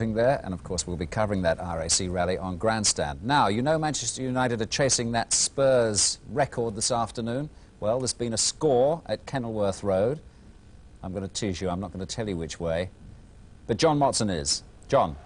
there, and of course we'll be covering that RAC rally on Grandstand. Now, you know Manchester United are chasing that Spurs record this afternoon. Well, there's been a score at Kenilworth Road. I'm going to tease you, I'm not going to tell you which way, but John Watson is. John.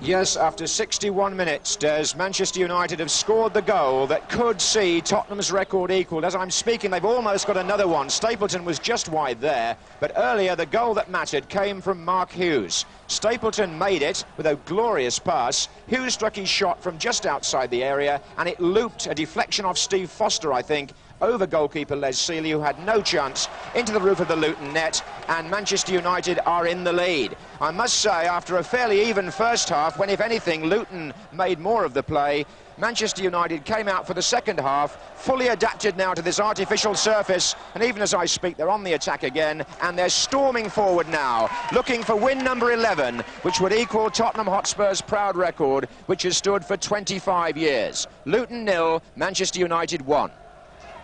Yes, after 61 minutes, Des, Manchester United have scored the goal that could see Tottenham's record equalled. As I'm speaking, they've almost got another one. Stapleton was just wide there, but earlier the goal that mattered came from Mark Hughes. Stapleton made it with a glorious pass. Hughes struck his shot from just outside the area, and it looped, a deflection off Steve Foster, I think, over goalkeeper Les Sealey, who had no chance, into the roof of the Luton net, and Manchester United are in the lead. I must say, after a fairly even first half, when, if anything, Luton made more of the play, Manchester United came out for the second half, fully adapted now to this artificial surface, and even as I speak, they're on the attack again, and they're storming forward now, looking for win number 11, which would equal Tottenham Hotspur's proud record, which has stood for 25 years. Luton 0, Manchester United 1.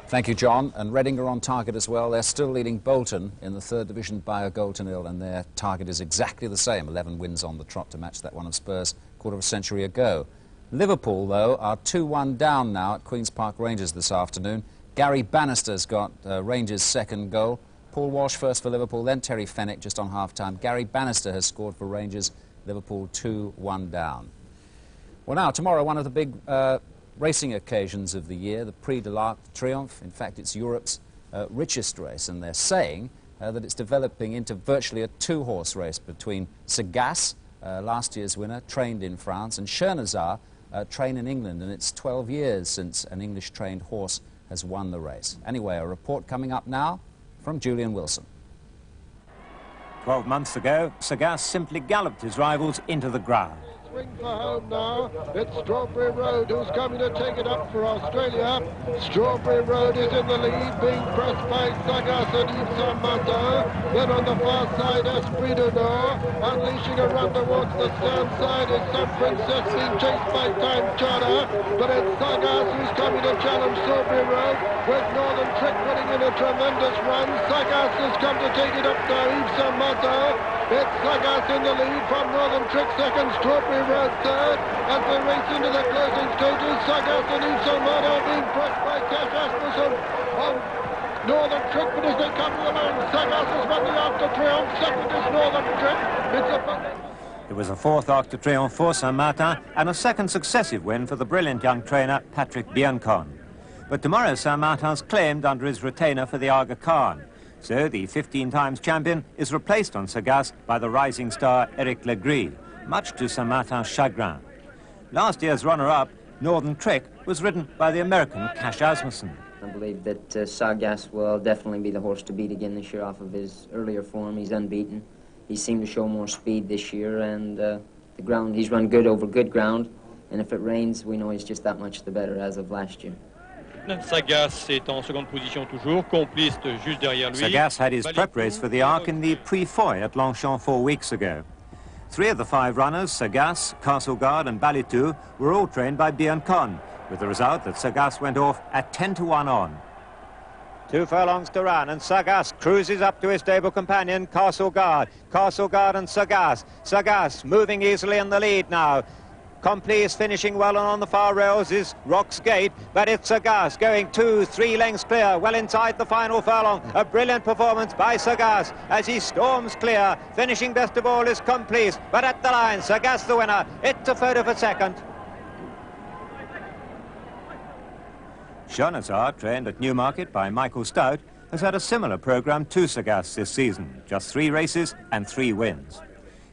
Thank you, John. And Reading are on target as well. They're still leading Bolton in the third division by a goal to nil, and their target is exactly the same, 11 wins on the trot to match that one of Spurs quarter of a century ago. Liverpool, though, are 2-1 down now at Queen's Park Rangers this afternoon. Gary Bannister's got Rangers' second goal. Paul Walsh first for Liverpool, then Terry Fenwick just on half-time. Gary Bannister has scored for Rangers. Liverpool 2-1 down. Well, now, tomorrow, one of the big racing occasions of the year, the Prix de l'Arc de Triomphe. In fact, it's Europe's richest race, and they're saying that it's developing into virtually a two-horse race between Sagas, last year's winner, trained in France, and Chernazar, trained in England, and it's 12 years since an English-trained horse has won the race. Anyway, a report coming up now from Julian Wilson. 12 months ago, Sagas simply galloped his rivals into the ground. Swing for home now. It's Strawberry Road who's coming to take it up for Australia. Strawberry Road is in the lead, being pressed by Sagas and Yves Saint Martin. Then on the far side, Esprit du Nord, unleashing a run towards the stand side is Sun Princess, being chased by Time Charter. But it's Sagas who's coming to challenge Strawberry Road, with Northern Trick putting in a tremendous run. Sagas has come to take it up now, Yves Saint Martin. It's Sagas in the lead from Northern Trick second, Strawberry Road third. As they race into the closing stages, Sagas and Yves Saint Martin being pressed by Cash Asmussen on Northern Trick, but as they come to the line, Sagas has won the Arc de Triomphe. Second is Northern Trick. It's a... It was a fourth Arc de Triomphe for Saint Martin and a second successive win for the brilliant young trainer Patrick Biancon. But tomorrow Saint Martin's claimed under his retainer for the Aga Khan. So the 15 times champion is replaced on Sagas by the rising star Eric Legris, much to Saint Martin's chagrin. Last year's runner-up, Northern Trick, was ridden by the American Cash Asmussen. I believe that Sagas will definitely be the horse to beat again this year off of his earlier form. He's unbeaten. He seemed to show more speed this year, and the ground, he's run good over good ground, and if it rains, we know he's just that much the better as of last year. Sagas est en seconde position toujours, Complice juste derrière lui. Sagas had his prep race for the Arc in the Prix Foy at Longchamp 4 weeks ago. 3 of the 5 runners, Sagas, Castleguard and Balitou, were all trained by Biancon, with the result that Sagas went off at 10-1 on. 2 furlongs to run, and Sagas cruises up to his stable companion, Castleguard. Castleguard and Sagas. Sagas moving easily in the lead now. Complice finishing well, and on the far rails is Rock's Gate, but it's Sagas going 2-3 lengths clear, well inside the final furlong. A brilliant performance by Sagas as he storms clear. Finishing best of all is Complice, but at the line, Sagas the winner. It's a photo for second. Chernazar, trained at Newmarket by Michael Stout, has had a similar programme to Sagas this season. Just 3 races and 3 wins.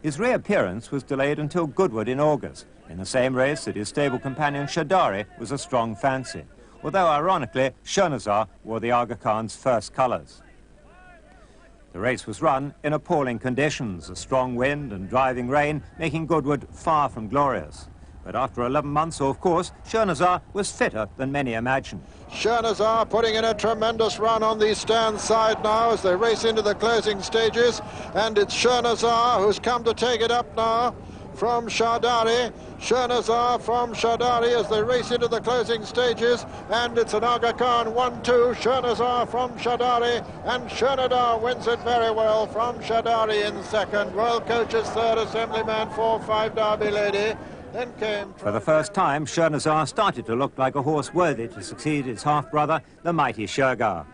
His reappearance was delayed until Goodwood in August, in the same race that his stable companion Shadari was a strong fancy, although ironically Chernazar wore the Aga Khan's first colours. The race was run in appalling conditions, a strong wind and driving rain making Goodwood far from glorious. But after 11 months off course, Chernazar was fitter than many imagined. Chernazar putting in a tremendous run on the stand side now as they race into the closing stages, and it's Chernazar who's come to take it up now from Shadari. Shernazar from Shadari as they race into the closing stages, and it's an Aga Khan 1-2. Shernazar from Shadari, and Shernadar wins it very well from Shadari in second. Royal Coaches third, Assemblyman 4-5 Derby Lady. Then came... For the first time, Shernazar started to look like a horse worthy to succeed his half-brother, the mighty Shergar.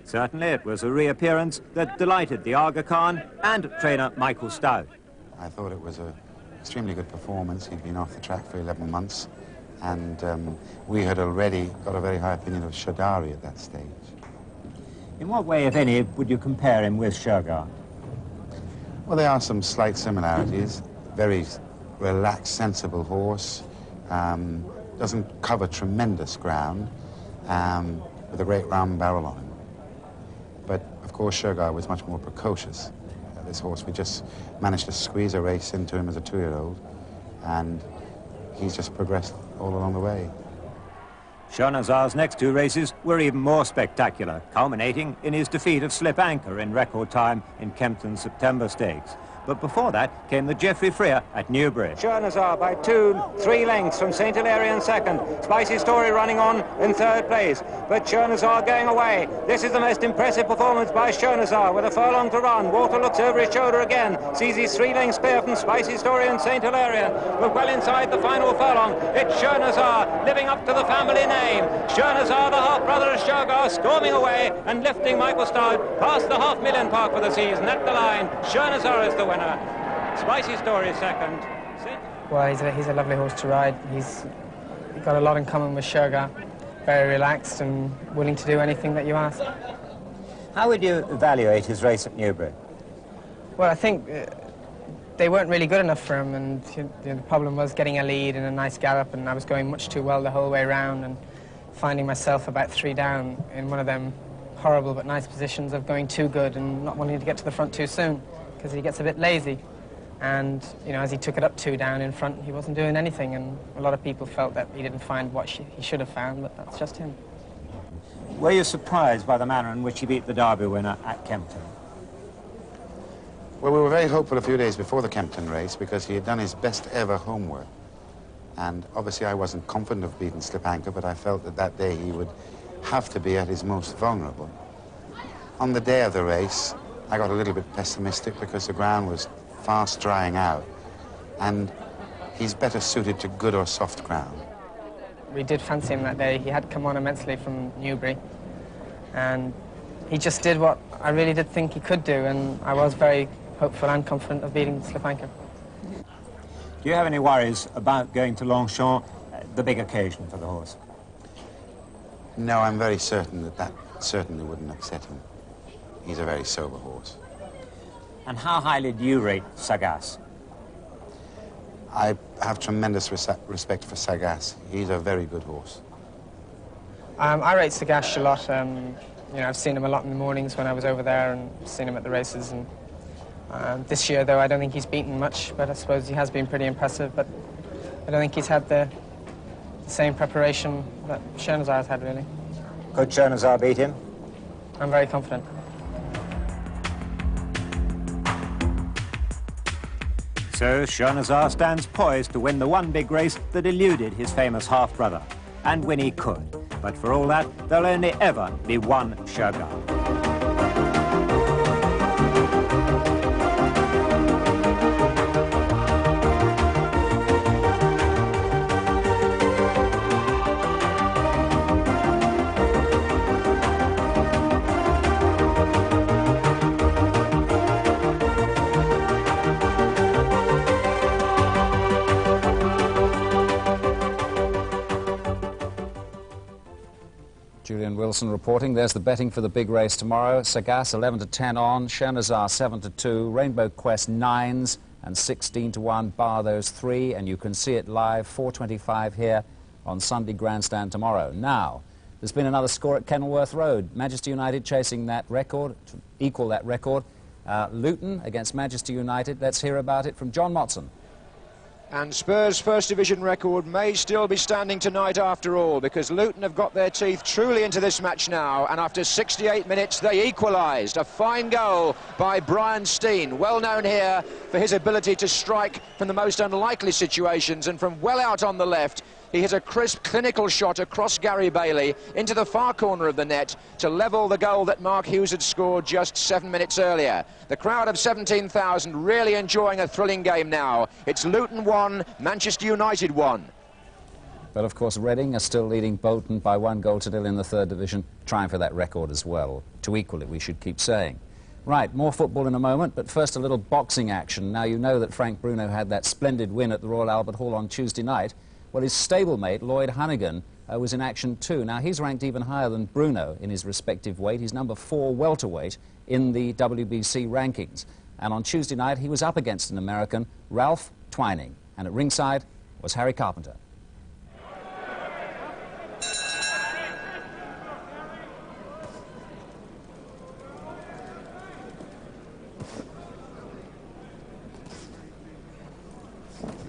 Certainly it was a reappearance that delighted the Aga Khan and trainer Michael Stout. I thought it was an extremely good performance. He'd been off the track for 11 months, and we had already got a very high opinion of Shadari at that stage. In what way, if any, would you compare him with Shergar? Well, there are some slight similarities. Very relaxed, sensible horse. Doesn't cover tremendous ground, with a great round barrel on him. But, of course, Shergar was much more precocious. This horse, we just managed to squeeze a race into him as a 2-year-old, and he's just progressed all along the way. Shernazar's next 2 races were even more spectacular, culminating in his defeat of Slip Anchor in record time in Kempton's September Stakes. But before that came the Geoffrey Freer at Newbury. Shernazar by 2-3 lengths from St. Hilaire in second. Spicy Story running on in third place. But Shernazar going away. This is the most impressive performance by Shernazar with a furlong to run. Walter looks over his shoulder again. Sees his 3-length spare from Spicy Story and St. Hilaire. But well inside the final furlong, it's Shernazar living up to the family name. Shernazar, the half-brother of Shergar, storming away and lifting Michael Stout past the $500,000 mark for the season. At the line, Shernazar is the winner. Spicy Story second. Well, he's a lovely horse to ride. He's got a lot in common with Shergar. Very relaxed and willing to do anything that you ask. How would you evaluate his race at Newbury? Well, I think they weren't really good enough for him, and the problem was getting a lead and a nice gallop, and I was going much too well the whole way round and finding myself about 3 down in one of them horrible but nice positions of going too good and not wanting to get to the front too soon, because he gets a bit lazy. And, you know, as he took it up 2 down in front, he wasn't doing anything, and a lot of people felt that he didn't find what he should have found, but that's just him. Were you surprised by the manner in which he beat the Derby winner at Kempton? Well, we were very hopeful a few days before the Kempton race because he had done his best ever homework. And obviously I wasn't confident of beating Slip Anchor, but I felt that that day he would have to be at his most vulnerable. On the day of the race, I got a little bit pessimistic because the ground was fast drying out, and he's better suited to good or soft ground. We did fancy him that day. He had come on immensely from Newbury, and he just did what I really did think he could do, and I was very hopeful and confident of beating Slip Anchor. Do you have any worries about going to Longchamp, the big occasion for the horse? No, I'm very certain that that certainly wouldn't upset him. He's a very sober horse. And how highly do you rate Sagas? I have tremendous respect for Sagas. He's a very good horse. I rate Sagash a lot. You know, I've seen him a lot in the mornings when I was over there and seen him at the races. And this year, though, I don't think he's beaten much, but I suppose he has been pretty impressive. But I don't think he's had the same preparation that Shernazar has had, really. Could Shernazar beat him? I'm very confident. So Shernazar stands poised to win the one big race that eluded his famous half-brother. And win he could. But for all that, there'll only ever be one Shergar. Julian Wilson reporting. There's the betting for the big race tomorrow. Sagas 11-10 on, Shernazar 7-2, Rainbow Quest 9s and 16-1, bar those 3, and you can see it live 4:25 here on Sunday Grandstand tomorrow. Now, there's been another score at Kenilworth Road. Manchester United chasing that record, to equal that record. Luton against Manchester United. Let's hear about it from John Motson. And Spurs' First Division record may still be standing tonight after all, because Luton have got their teeth truly into this match now, and after 68 minutes they equalised. A fine goal by Brian Steen, well known here for his ability to strike from the most unlikely situations, and from well out on the left he hit a crisp, clinical shot across Gary Bailey into the far corner of the net to level the goal that Mark Hughes had scored just 7 minutes earlier. The crowd of 17,000 really enjoying a thrilling game now. It's Luton 1, Manchester United 1. But of course Reading are still leading Bolton by 1-0 in the third division, trying for that record as well. To equal it, we should keep saying. Right, more football in a moment, but first a little boxing action. Now you know that Frank Bruno had that splendid win at the Royal Albert Hall on Tuesday night. Well, his stablemate, Lloyd Hannigan, was in action too. Now, he's ranked even higher than Bruno in his respective weight. He's number 4 welterweight in the WBC rankings. And on Tuesday night, he was up against an American, Ralph Twining. And at ringside was Harry Carpenter.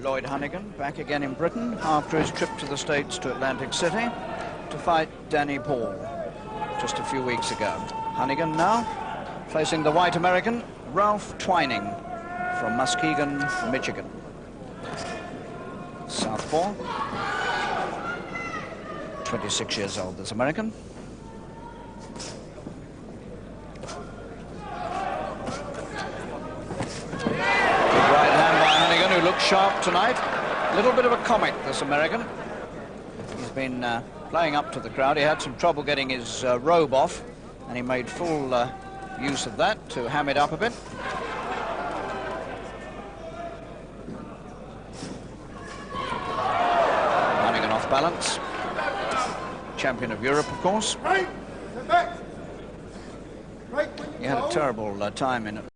Lloyd Hannigan back again in Britain after his trip to the States to Atlantic City to fight Danny Paul just a few weeks ago. Hannigan now facing the white American Ralph Twining from Muskegon, Michigan. Southpaw, 26 years old, this American. Looks sharp tonight. A little bit of a comic, this American. He's been playing up to the crowd. He had some trouble getting his robe off, and he made full use of that to ham it up a bit. Hannigan off balance. Champion of Europe, of course. He had a terrible time in Atlanta.